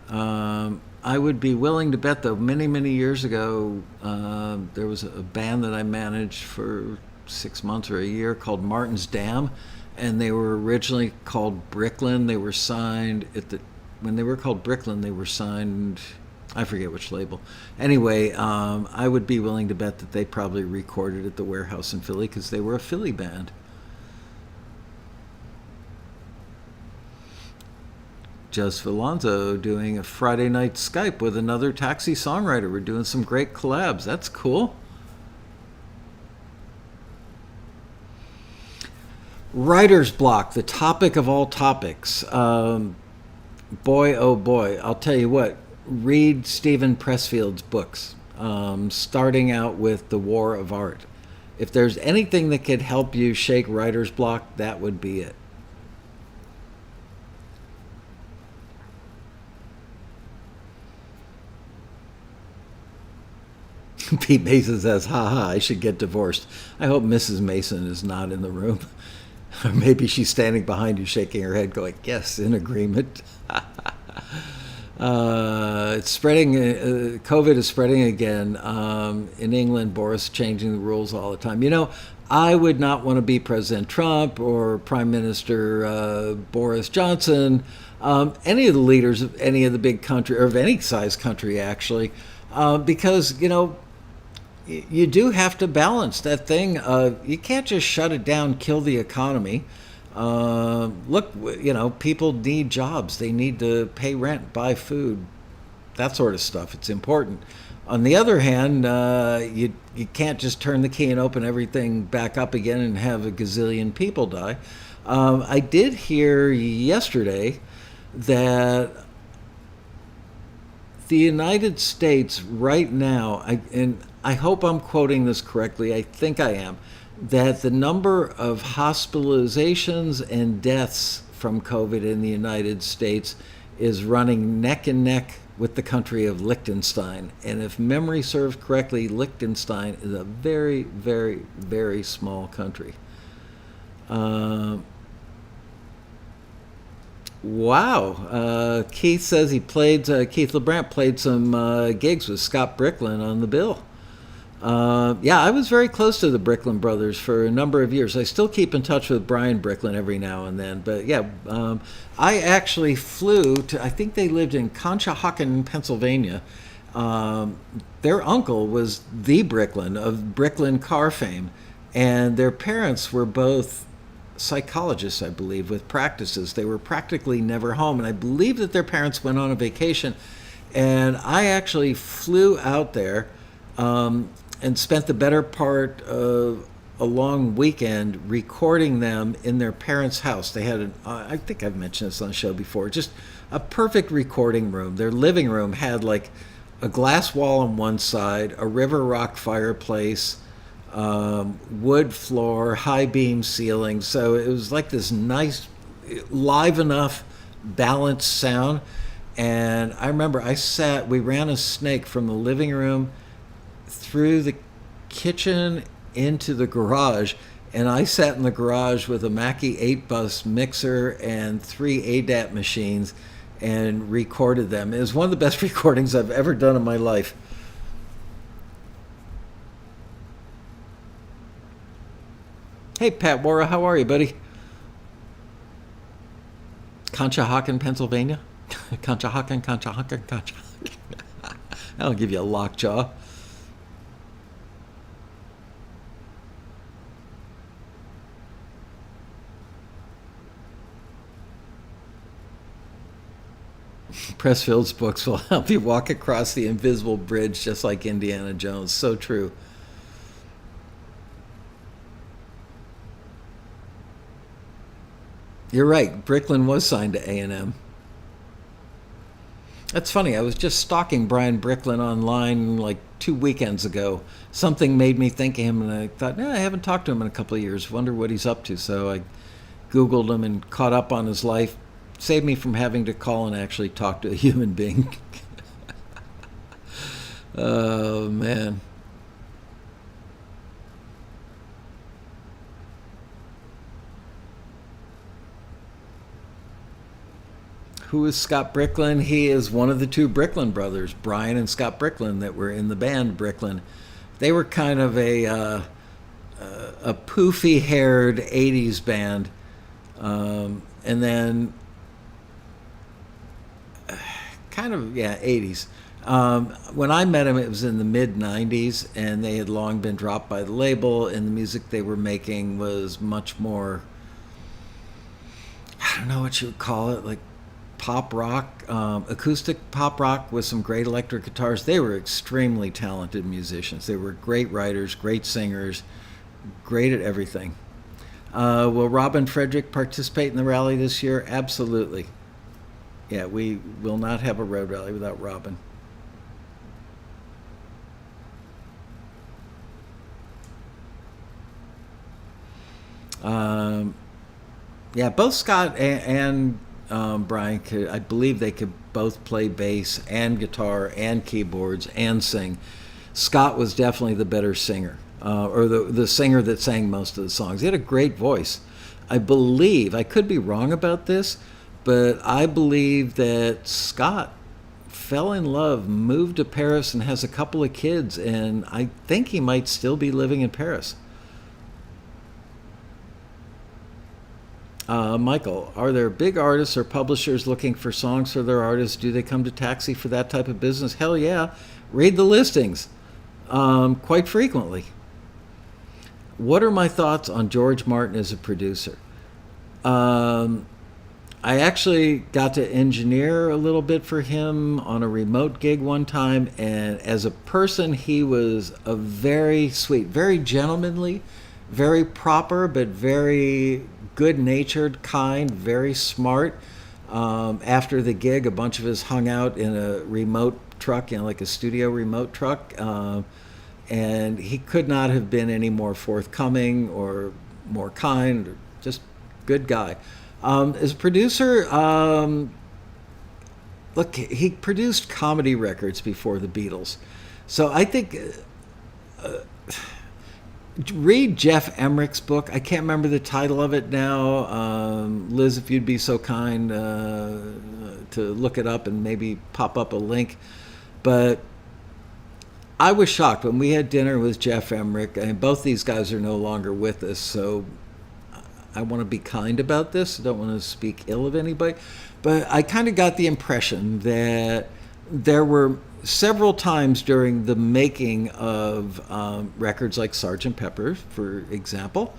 I would be willing to bet, though, many years ago, there was a band that I managed for 6 months or a year called Martin's Dam, and they were originally called Bricklin. They were signed when they were called Bricklin, they were signed, I forget which label. Anyway, I would be willing to bet that they probably recorded at the warehouse in Philly because they were a Philly band. Just Alonzo doing a Friday night Skype with another taxi songwriter. We're doing some great collabs. That's cool. Writer's block, the topic of all topics. Boy, oh boy, I'll tell you what. Read Stephen Pressfield's books, starting out with The War of Art. If there's anything that could help you shake writer's block, that would be it. Pete Mason says, haha, I should get divorced. I hope Mrs. Mason is not in the room. Or maybe she's standing behind you shaking her head going, yes, in agreement. It's spreading. COVID is spreading again. In England, Boris changing the rules all the time. I would not want to be President Trump or Prime Minister Boris Johnson, any of the leaders of any of the big country, or of any size country, actually, because, you do have to balance that thing. You can't just shut it down, kill the economy. Look, people need jobs. They need to pay rent, buy food, that sort of stuff. It's important. On the other hand, you can't just turn the key and open everything back up again and have a gazillion people die. I did hear yesterday that the United States right now, and I hope I'm quoting this correctly, I think I am, that the number of hospitalizations and deaths from COVID in the United States is running neck and neck with the country of Liechtenstein. And if memory serves correctly, Liechtenstein is a very, very, very small country. Wow. Keith says Keith LeBrant played some gigs with Scott Bricklin on the bill. I was very close to the Bricklin brothers for a number of years. I still keep in touch with Brian Bricklin every now and then. But I actually flew to, I think they lived in Conshohocken, Pennsylvania. Their uncle was the Bricklin of Bricklin car fame. And their parents were both psychologists, I believe, with practices. They were practically never home. And I believe that their parents went on a vacation. And I actually flew out there and spent the better part of a long weekend recording them in their parents' house. They had, I think I've mentioned this on the show before, just a perfect recording room. Their living room had like a glass wall on one side, a river rock fireplace, wood floor, high beam ceiling. So it was like this nice, live enough, balanced sound. And I remember we ran a snake from the living room through the kitchen into the garage. And I sat in the garage with a Mackie 8-bus mixer and 3 ADAT machines and recorded them. It was one of the best recordings I've ever done in my life. Hey, Pat Wara, how are you, buddy? Conshohocken, Pennsylvania? Conshohocken. I'll give you a lockjaw. Pressfield's books will help you walk across the invisible bridge just like Indiana Jones. So true. You're right. Bricklin was signed to A&M. That's funny. I was just stalking Brian Bricklin online like 2 weekends ago. Something made me think of him, and I thought, I haven't talked to him in a couple of years. Wonder what he's up to. So I Googled him and caught up on his life. Saved me from having to call and actually talk to a human being. Oh, man. Who is Scott Bricklin? He is one of the two Bricklin brothers, Brian and Scott Bricklin, that were in the band Bricklin. They were kind of a poofy-haired 80s band. And then kind of, 80s. When I met him, it was in the mid-90s, and they had long been dropped by the label, and the music they were making was much more, I don't know what you would call it, like pop rock, acoustic pop rock with some great electric guitars. They were extremely talented musicians. They were great writers, great singers, great at everything. Will Robin Frederick participate in the rally this year? Absolutely. Yeah, we will not have a road rally without Robin. Yeah, both Scott and Brian could, I believe they could both play bass and guitar and keyboards and sing. Scott was definitely the better singer, or the singer that sang most of the songs. He had a great voice. I believe, I could be wrong about this, but I believe that Scott fell in love, moved to Paris, and has a couple of kids, and I think he might still be living in Paris. Michael, are there big artists or publishers looking for songs for their artists? Do they come to Taxi for that type of business? Hell yeah. Read the listings quite frequently. What are my thoughts on George Martin as a producer? I actually got to engineer a little bit for him on a remote gig one time, and as a person, he was a very sweet, very gentlemanly, very proper, but very good-natured, kind, very smart. After the gig, a bunch of us hung out in a remote truck, like a studio remote truck, and he could not have been any more forthcoming or more kind, or just good guy. As a producer, look, he produced comedy records before the Beatles. So I think, read Jeff Emmerich's book. I can't remember the title of it now. Liz, if you'd be so kind to look it up and maybe pop up a link. But I was shocked when we had dinner with Jeff Emmerich, and both these guys are no longer with us, so I want to be kind about this. I don't want to speak ill of anybody. But I kind of got the impression that there were several times during the making of records like Sgt. Pepper, for example,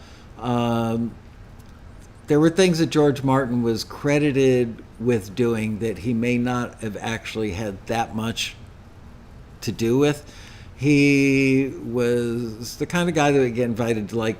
there were things that George Martin was credited with doing that he may not have actually had that much to do with. He was the kind of guy that would get invited to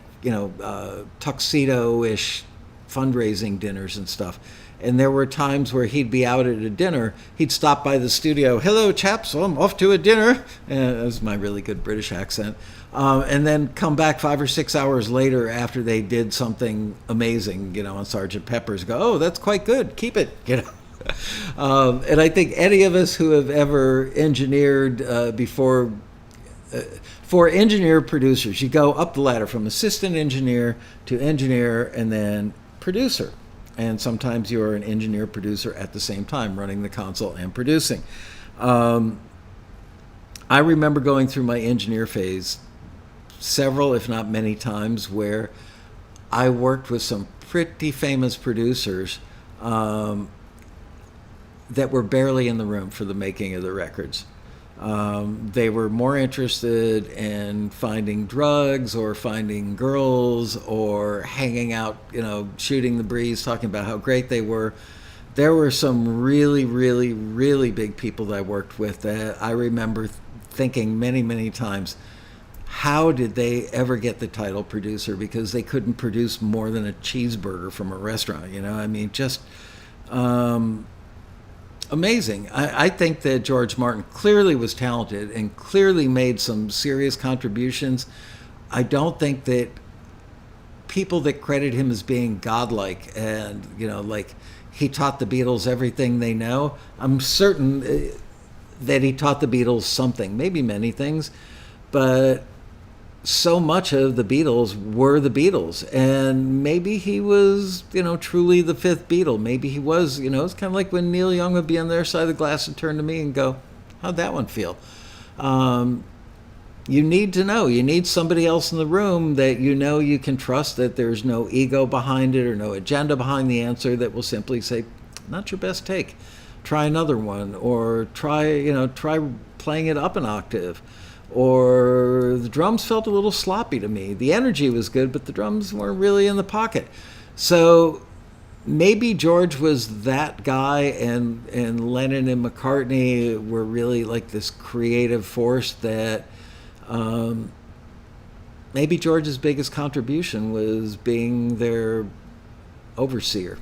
tuxedo-ish fundraising dinners and stuff. And there were times where he'd be out at a dinner, he'd stop by the studio, hello chaps, well, I'm off to a dinner. And that was my really good British accent. And then come back 5 or 6 hours later after they did something amazing, on Sergeant Pepper's, go, oh, that's quite good, keep it. And I think any of us who have ever engineered before, for engineer producers, you go up the ladder from assistant engineer to engineer and then producer. And sometimes you're an engineer producer at the same time, running the console and producing. I remember going through my engineer phase several, if not many times, where I worked with some pretty famous producers that were barely in the room for the making of the records. They were more interested in finding drugs or finding girls or hanging out, shooting the breeze, talking about how great they were. There were some really, really, really big people that I worked with that I remember thinking many, many times, how did they ever get the title producer? Because they couldn't produce more than a cheeseburger from a restaurant, just amazing. I think that George Martin clearly was talented and clearly made some serious contributions. I don't think that people that credit him as being godlike and, like he taught the Beatles everything they know, I'm certain that he taught the Beatles something, maybe many things, but so much of the Beatles were the Beatles, and maybe he was, truly the fifth Beatle. Maybe he was, it's kind of like when Neil Young would be on their side of the glass and turn to me and go, how'd that one feel? You need to know. You need somebody else in the room that you can trust, that there's no ego behind it or no agenda behind the answer, that will simply say, not your best take. Try another one, or try playing it up an octave. Or the drums felt a little sloppy to me. The energy was good, but the drums weren't really in the pocket. So maybe George was that guy, and Lennon and McCartney were really like this creative force that maybe George's biggest contribution was being their overseer.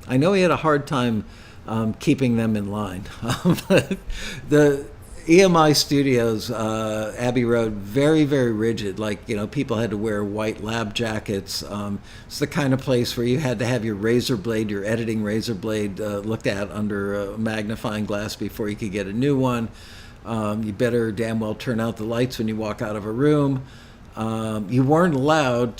I know he had a hard time keeping them in line. The EMI Studios, Abbey Road, very, very rigid. Like, people had to wear white lab jackets. It's the kind of place where you had to have your editing razor blade, looked at under a magnifying glass before you could get a new one. You better damn well turn out the lights when you walk out of a room. You weren't allowed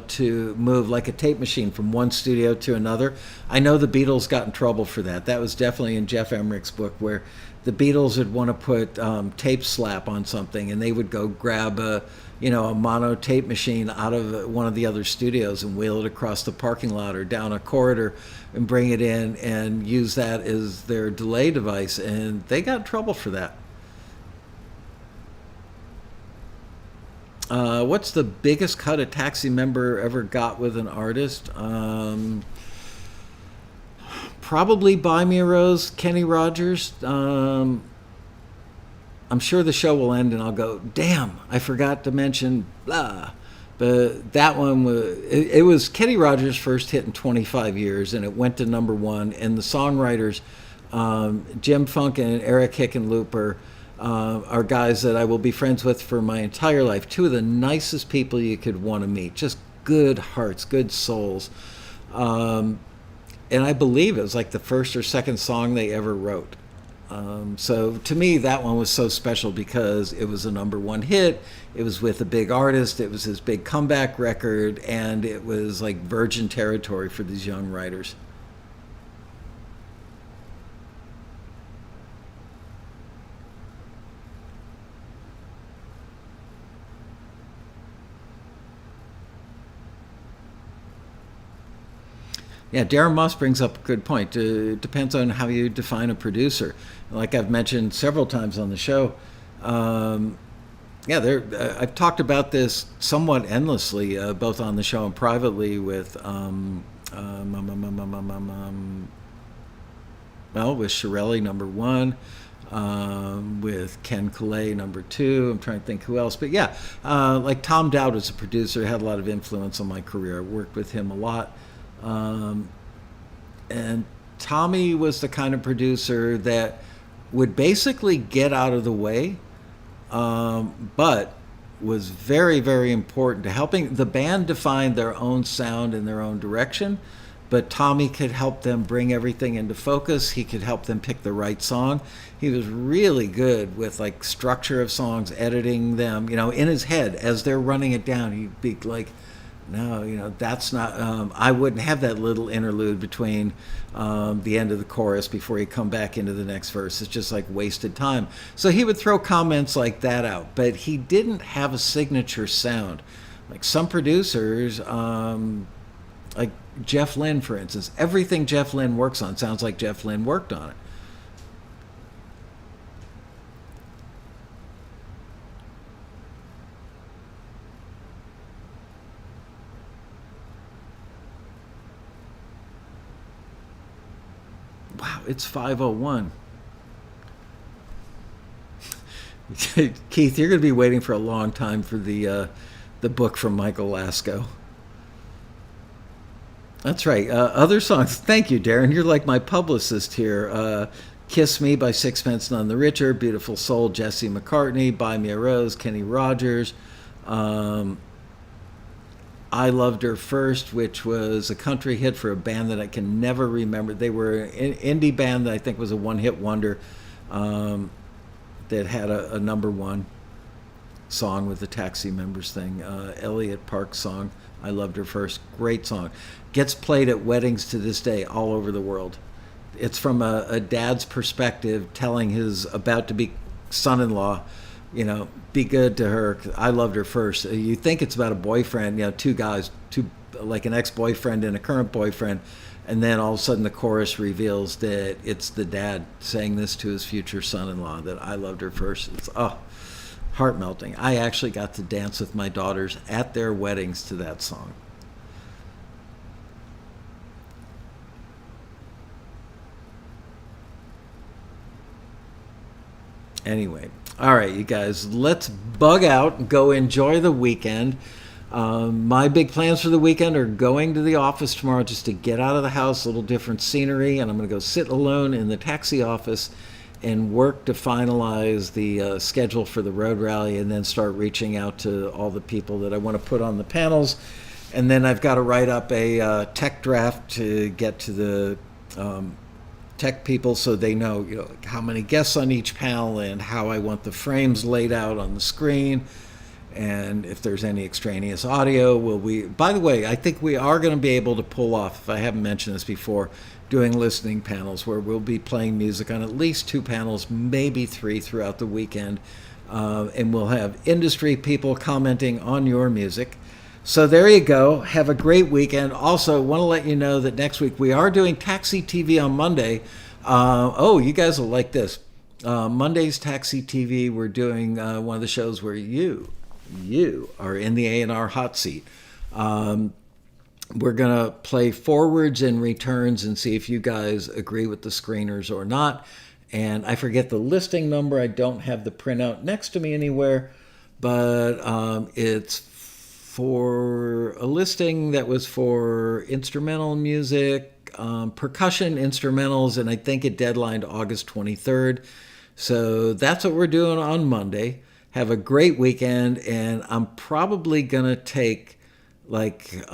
to move like a tape machine from one studio to another. I know the Beatles got in trouble for that. That was definitely in Jeff Emmerich's book, where the Beatles would want to put tape slap on something, and they would go grab a mono tape machine out of one of the other studios and wheel it across the parking lot or down a corridor and bring it in and use that as their delay device. And they got in trouble for that. What's the biggest cut a Taxi member ever got with an artist? Probably Buy Me a Rose, Kenny Rogers. I'm sure the show will end and I'll go, damn, I forgot to mention blah. But that one it was Kenny Rogers' first hit in 25 years, and it went to #1. And the songwriters, Jim Funk and Eric Hickenlooper, are guys that I will be friends with for my entire life. Two of the nicest people you could want to meet. Just good hearts, good souls. And I believe it was like the first or second song they ever wrote. So to me, that one was so special because it was a #1 hit. It was with a big artist. It was his big comeback record. And it was like virgin territory for these young writers. Yeah, Darren Moss brings up a good point. It depends on how you define a producer. Like I've mentioned several times on the show, I've talked about this somewhat endlessly, both on the show and privately with, with Shirelli, #1, with Ken Calais, number 2. I'm trying to think who else. But yeah, like Tom Dowd was a producer, had a lot of influence on my career. I worked with him a lot. And Tommy was the kind of producer that would basically get out of the way, but was very, very important to helping the band define their own sound and their own direction. But Tommy could help them bring everything into focus. He could help them pick the right song. He was really good with like structure of songs, editing them, in his head as they're running it down. He'd be like, no, that's not, I wouldn't have that little interlude between the end of the chorus before you come back into the next verse. It's just like wasted time. So he would throw comments like that out, but he didn't have a signature sound. Like some producers, like Jeff Lynne, for instance, everything Jeff Lynne works on sounds like Jeff Lynne worked on it. Wow, it's 5:01. Keith, you're going to be waiting for a long time for the book from Michael Laskow. That's right. Other songs. Thank you, Darren. You're like my publicist here. Kiss Me by Sixpence None the Richer, Beautiful Soul, Jesse McCartney, Buy Me a Rose, Kenny Rogers. I Loved Her First, which was a country hit for a band that I can never remember. They were an indie band that I think was a one-hit wonder that had a number 1 song with the Taxi Members thing. Elliot Park's song, I Loved Her First. Great song. Gets played at weddings to this day all over the world. It's from a dad's perspective telling his about-to-be son-in-law, be good to her. I loved her first. You think it's about a boyfriend, 2 guys, like an ex-boyfriend and a current boyfriend, and then all of a sudden the chorus reveals that it's the dad saying this to his future son-in-law, that I loved her first. It's heart-melting. I actually got to dance with my daughters at their weddings to that song. Anyway, all right, you guys, let's bug out and go enjoy the weekend. My big plans for the weekend are going to the office tomorrow just to get out of the house, a little different scenery, and I'm going to go sit alone in the taxi office and work to finalize the schedule for the road rally, and then start reaching out to all the people that I want to put on the panels. And then I've got to write up a tech draft to get to the tech people so they know, how many guests on each panel and how I want the frames laid out on the screen. And if there's any extraneous audio, by the way, I think we are going to be able to pull off, if I haven't mentioned this before, doing listening panels where we'll be playing music on at least 2 panels, maybe 3 throughout the weekend. And we'll have industry people commenting on your music. So there you go. Have a great weekend. Also, want to let you know that next week we are doing Taxi TV on Monday. You guys will like this. Monday's Taxi TV, we're doing one of the shows where you are in the A&R hot seat. We're going to play forwards and returns and see if you guys agree with the screeners or not. And I forget the listing number. I don't have the printout next to me anywhere, but it's for a listing that was for instrumental music, percussion instrumentals, and I think it deadlined August 23rd. So that's what we're doing on Monday. Have a great weekend, and I'm probably going to take like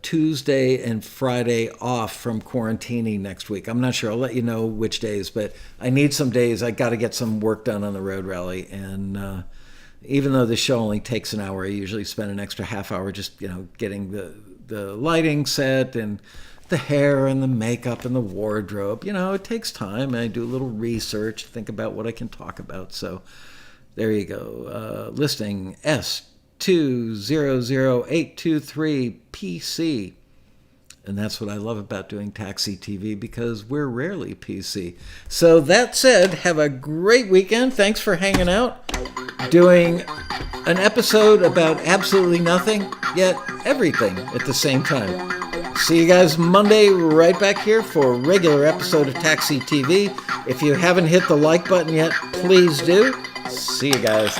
Tuesday and Friday off from quarantining next week. I'm not sure. I'll let you know which days, but I need some days. I got to get some work done on the road rally, and even though the show only takes an hour, I usually spend an extra half hour just, getting the lighting set and the hair and the makeup and the wardrobe. It takes time. I do a little research, think about what I can talk about. So there you go. Listing S200823PC. And that's what I love about doing Taxi TV, because we're rarely PC. So that said, have a great weekend. Thanks for hanging out. Doing an episode about absolutely nothing, yet everything at the same time. See you guys Monday right back here for a regular episode of Taxi TV. If you haven't hit the like button yet, please do. See you guys.